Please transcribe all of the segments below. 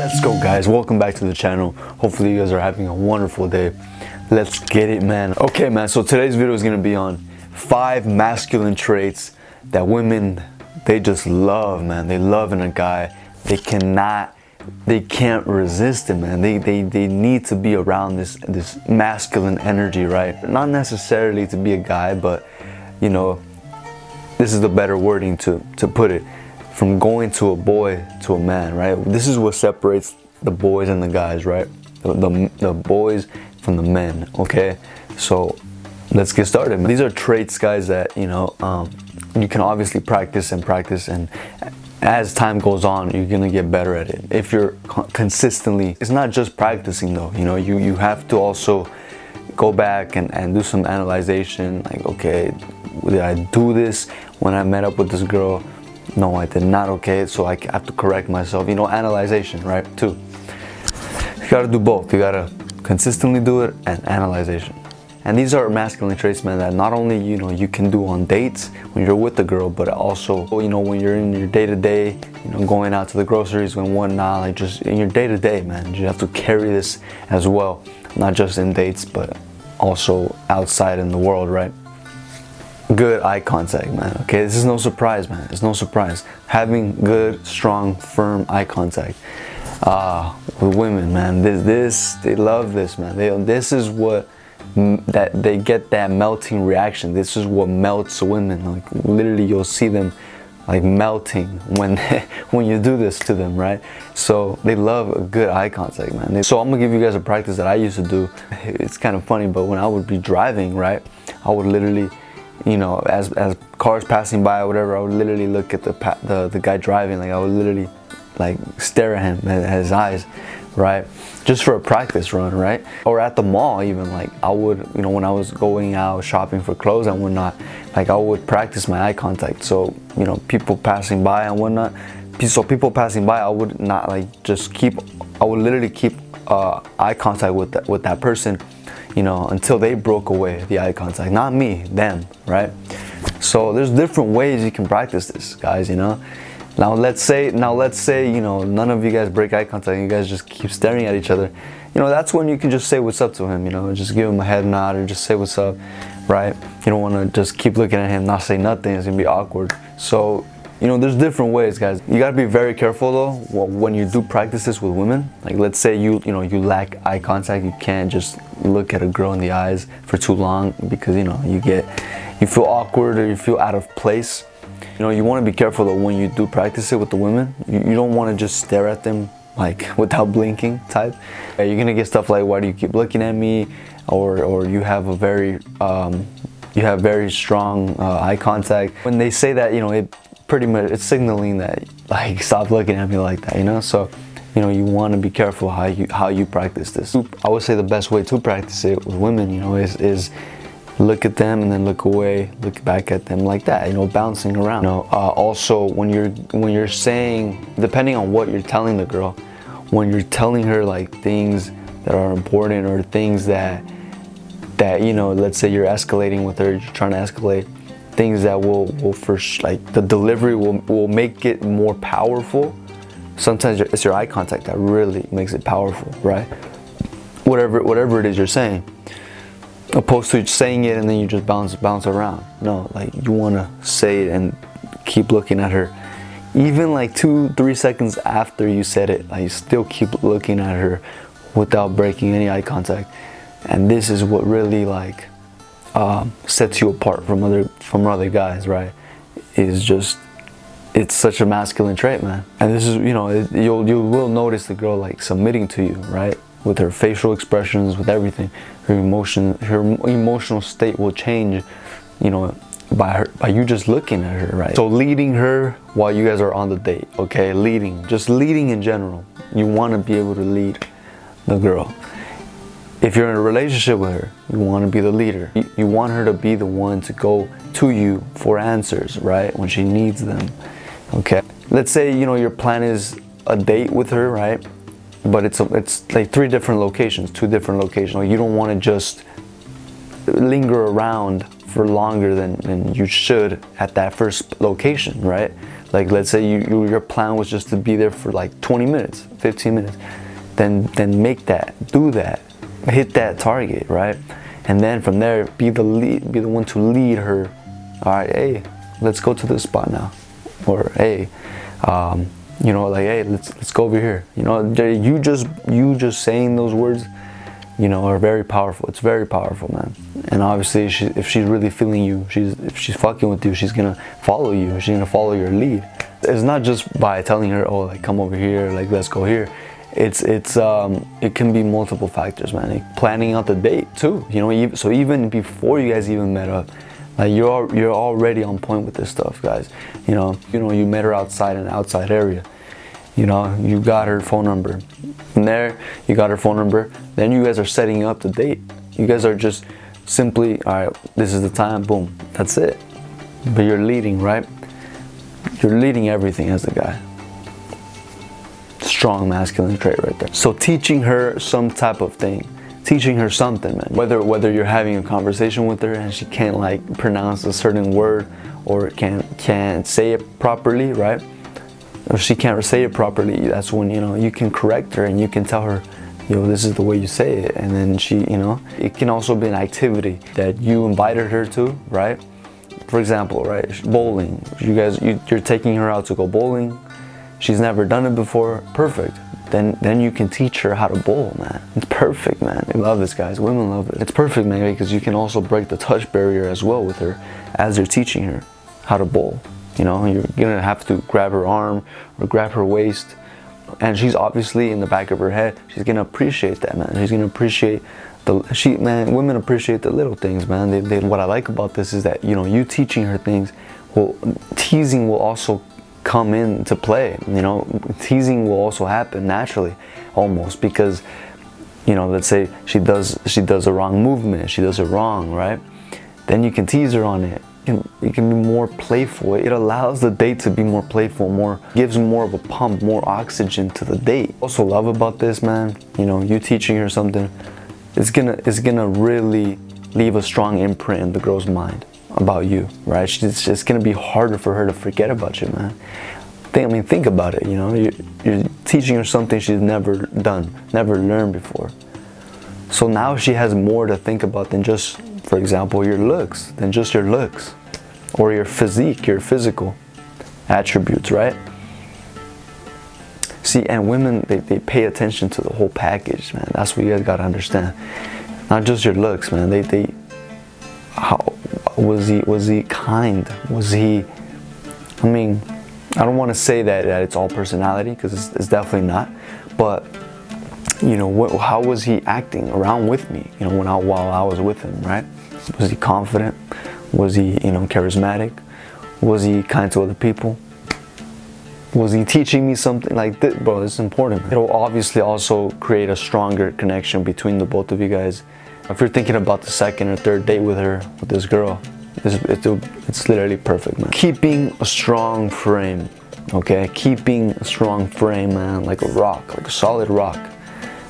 Let's go, guys. Welcome back to the channel. Hopefully you guys are having a wonderful day. Let's get it, man. Okay, man, so today's video is gonna be on 5 masculine traits that women, they just love, man. They love in a guy. They can't resist it, man. They need to be around this masculine energy, right? Not necessarily to be a guy, but you know, this is the better wording to put it. From going to a boy to a man, right? This is what separates the boys and the guys, right? The boys from the men, okay? So let's get started. These are traits, guys, that, you know, you can obviously practice, and as time goes on, you're gonna get better at it. If you're consistently, it's not just practicing though, you know, you have to also go back and do some analyzation, like, okay, did I do this when I met up with this girl? No, I did not. Okay, so I have to correct myself, you know, analyzation, right? Too, you gotta do both. You gotta consistently do it and analyzation. And these are masculine traits, man, that not only, you know, you can do on dates when you're with the girl, but also, you know, when you're in your day-to-day, you know, going out to the groceries and whatnot, like just in your day-to-day, man, you have to carry this as well, not just in dates, but also outside in the world, right? Good eye contact, man. Okay, this is no surprise, man. It's no surprise. Having good, strong, firm eye contact with women, man. They love this, man. This is what they get, that melting reaction. This is what melts women. Like literally, you'll see them like melting when when you do this to them, right? So they love a good eye contact, man. So I'm gonna give you guys a practice that I used to do. It's kind of funny, but when I would be driving, right, I would literally, you know, as cars passing by or whatever, I would literally look at the guy driving. Like I would literally like stare at him, at his eyes, right? Just for a practice run, right? Or at the mall even, like I would, you know, when I was going out shopping for clothes and whatnot, like I would practice my eye contact. So, you know, people passing by and whatnot, so people passing by, I would not like just I would literally keep eye contact with that person, you know, until they broke away the eye contact. Not me, them, right? So there's different ways you can practice this, guys, you know. Now let's say, you know, none of you guys break eye contact, you guys just keep staring at each other. You know, that's when you can just say what's up to him, you know, just give him a head nod or just say what's up, right? You don't want to just keep looking at him, not say nothing, it's gonna be awkward. So, you know, there's different ways, guys. You gotta be very careful though when you do practice this with women. Like let's say you lack eye contact, you can't just look at a girl in the eyes for too long because, you know, you feel awkward or you feel out of place. You know, you want to be careful though when you do practice it with the women. You don't want to just stare at them like without blinking type. You're gonna get stuff like, why do you keep looking at me? Or you have a very strong eye contact. When they say that, you know, it pretty much, it's signaling that like, stop looking at me like that, you know. So, you know, you want to be careful how you practice this. I would say the best way to practice it with women, you know, is look at them and then look away, look back at them like that, you know, bouncing around. You know, also when you're saying, depending on what you're telling the girl, when you're telling her like things that are important or things that you know, let's say you're escalating with her, you're trying to escalate, things that will first, like the delivery will make it more powerful. Sometimes it's your eye contact that really makes it powerful, right? Whatever it is you're saying, opposed to saying it and then you just bounce around. No, like you want to say it and keep looking at her, even like 2-3 seconds after you said it, like you still keep looking at her without breaking any eye contact. And this is what really like sets you apart from other guys, right? It's such a masculine trait, man. And this is, you know, you will notice the girl like submitting to you, right? With her facial expressions, with everything, her emotional state will change, you know, by you just looking at her, right? So leading her while you guys are on the date, okay? Just leading in general. You want to be able to lead the girl. If you're in a relationship with her, you want to be the leader. You want her to be the one to go to you for answers, right? When she needs them, okay? Let's say, you know, your plan is a date with her, right? But it's like 3 different locations, 2 different locations. You don't want to just linger around for longer than you should at that first location, right? Like let's say your plan was just to be there for like 20 minutes, 15 minutes. Then make that, do that, hit that target, right? And then from there, be the one to lead her. All right, hey, let's go to this spot now, or hey, you know, like hey, let's go over here. You know, you just saying those words, you know, are very powerful. It's very powerful, man. And obviously, if she's really feeling you, if she's fucking with you, she's gonna follow you. She's gonna follow your lead. It's not just by telling her, oh, like come over here, like let's go here. It can be multiple factors, man. Like, planning out the date too. You know, so even before you guys even met up, like you're already on point with this stuff, guys. You know, you met her outside in an outside area. You know, you got her phone number. From there, you got her phone number. Then you guys are setting up the date. You guys are just simply, all right, this is the time, boom, that's it. But you're leading, right? You're leading everything as a guy. Strong masculine trait right there. So teaching her some type of thing, teaching her something, man. Whether you're having a conversation with her and she can't like pronounce a certain word, or can't say it properly, right? Or she can't say it properly, that's when, you know, you can correct her and you can tell her, yo, this is the way you say it. And then she, you know, it can also be an activity that you invited her to, right? For example, right, bowling. You're taking her out to go bowling. She's never done it before. Perfect. Then you can teach her how to bowl, man. It's perfect, man. They love this, guys. Women love it. It's perfect, man, because you can also break the touch barrier as well with her as you're teaching her how to bowl. You know, you're gonna have to grab her arm or grab her waist, and she's obviously in the back of her head, she's gonna appreciate that, man. She's gonna appreciate women appreciate the little things, man. What I like about this is that, you know, you teaching her things, teasing will also come into play. You know, teasing will also happen naturally, almost, because, you know, let's say she does a wrong movement, she does it wrong, right? Then you can tease her on it. It can be more playful. It allows the date to be more playful, gives more of a pump, more oxygen to the date. Also love about this, man, you know, you teaching her something, it's gonna really leave a strong imprint in the girl's mind about you, right? It's just gonna be harder for her to forget about you, man. Think about it, you know, you're teaching her something she's never done, never learned before. So now she has more to think about than just, for example, your looks, or your physique, your physical attributes, right? See, and women, they pay attention to the whole package, man. That's what you guys gotta understand. Not just your looks, man. How was he kind? Was he, I mean, I don't want to say that it's all personality, because it's definitely not, but you know, how was he acting around with me, you know, while I was with him, right? Was he confident? Was he, you know, charismatic? Was he kind to other people? Was he teaching me something like this? Bro, this is important. It'll obviously also create a stronger connection between the both of you guys. If you're thinking about the second or third date with her, with this girl, it's literally perfect, man. Keeping a strong frame, okay? Keeping a strong frame, man, like a rock, like a solid rock,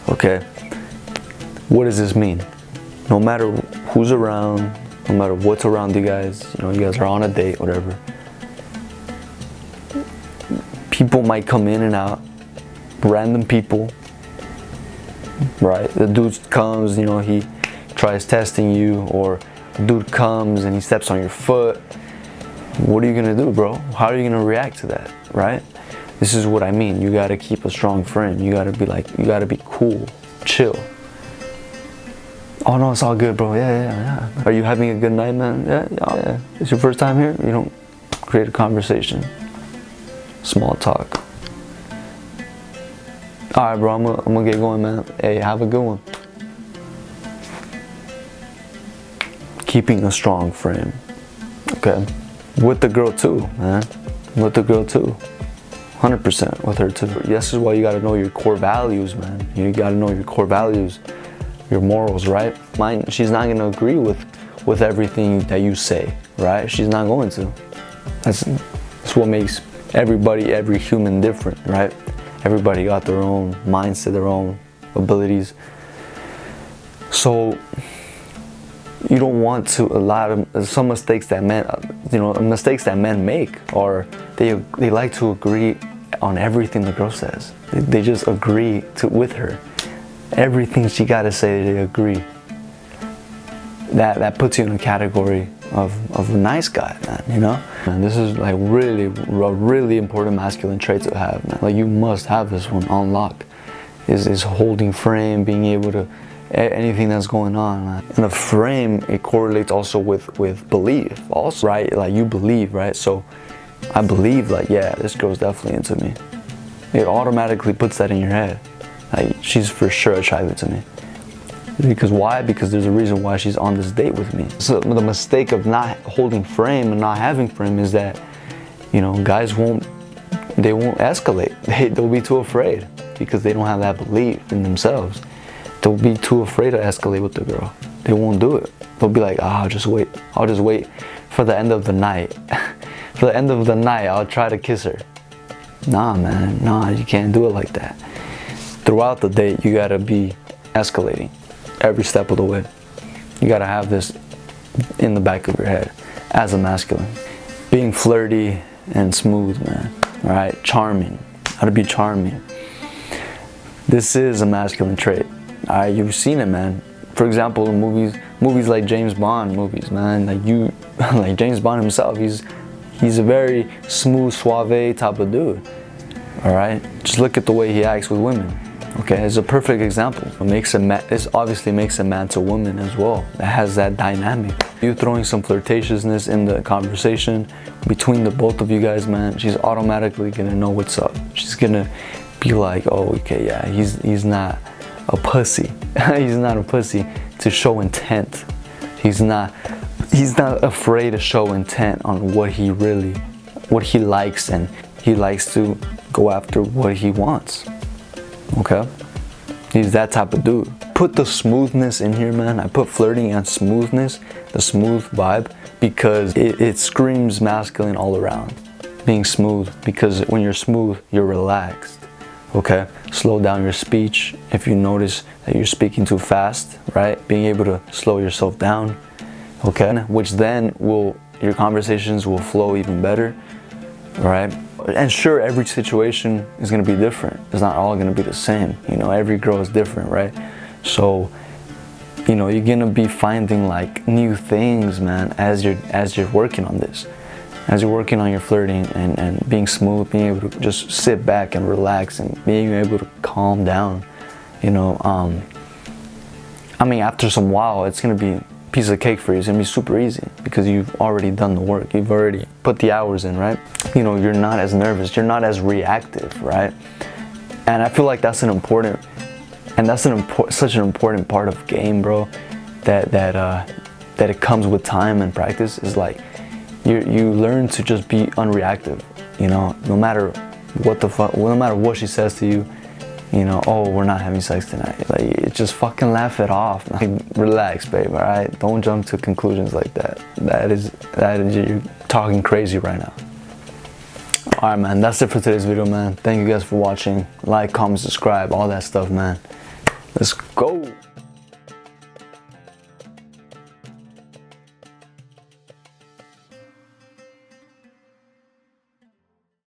okay? What does this mean? No matter who's around, no matter what's around you guys, you know, you guys are on a date, whatever. People might come in and out, random people, right? The dude comes, you know, he tries testing you, or the dude comes and he steps on your foot. What are you gonna do, bro? How are you gonna react to that, right? This is what I mean. You gotta keep a strong frame. You gotta be cool, chill. Oh no, it's all good, bro. Yeah. Are you having a good night, man? Yeah. It's your first time here? You don't create a conversation. Small talk. All right, bro, I'm gonna get going, man. Hey, have a good one. Keeping a strong frame, okay? With the girl too, man. With the girl too. 100% with her too. This is why you gotta know your core values, man. You gotta know your core values, your morals, right? She's not gonna agree with everything that you say, right? She's not going to. That's what makes every human different, right? Everybody got their own mindset, their own abilities. So you don't want to allow some mistakes that men, mistakes that men make, or they like to agree on everything the girl says. They just agree with her. Everything she gotta say, they agree. That puts you in a category of a nice guy, man, you know? And this is like a really important masculine trait to have, man. Like, you must have this one on lock. Is holding frame, being able to, anything that's going on, man. And the frame, it correlates also with belief also, right? Like, you believe, right? So I believe, like, yeah, this girl's definitely into me. It automatically puts that in your head. Like, she's for sure attracted to me. Because why? Because there's a reason why she's on this date with me. So the mistake of not holding frame and not having frame is that, you know, guys won't escalate. They'll be too afraid because they don't have that belief in themselves. They'll be too afraid to escalate with the girl. They won't do it. They'll be like, I'll just wait for the end of the night. For the end of the night, I'll try to kiss her. Nah, man, nah, you can't do it like that. Throughout the date, you gotta be escalating every step of the way. You gotta have this in the back of your head as a masculine. Being flirty and smooth, man, right? Charming, how to be charming. This is a masculine trait. You've seen it, man. For example, in movies like James Bond movies, man, like James Bond himself, he's a very smooth, suave type of dude. All right, just look at the way he acts with women. Okay, it's a perfect example. This obviously makes a man to woman as well. It has that dynamic. You throwing some flirtatiousness in the conversation between the both of you guys, man, she's automatically gonna know what's up. She's gonna be like, oh, okay, yeah, he's not a pussy. He's not a pussy to show intent. He's not afraid to show intent on what he likes, and he likes to go after what he wants. Okay, he's that type of dude. Put the smoothness in here, man. I put flirting and smoothness, the smooth vibe, because it screams masculine all around. Being smooth, because when you're smooth, you're relaxed. Okay, slow down your speech. If you notice that you're speaking too fast, right? Being able to slow yourself down. Okay, which then your conversations will flow even better, right? And sure, every situation is going to be different. It's not all going to be the same. You know, every girl is different, right? So, you know, you're going to be finding like new things, man, as you're working on this. As you're working on your flirting and being smooth, being able to just sit back and relax and being able to calm down, you know. I mean, after some while, it's going to be piece of cake for you. It's gonna be super easy because you've already done the work. You've already put the hours in, right? You know, you're not as nervous. You're not as reactive, right? And I feel like that's such an important part of game, bro. That it comes with time and practice. Is like you learn to just be unreactive. You know, no matter what no matter what she says to you. You know, oh, we're not having sex tonight. Like, just fucking laugh it off. Like, relax, babe, all right? Don't jump to conclusions like that. That is, you're talking crazy right now. All right, man, that's it for today's video, man. Thank you guys for watching. Like, comment, subscribe, all that stuff, man. Let's go.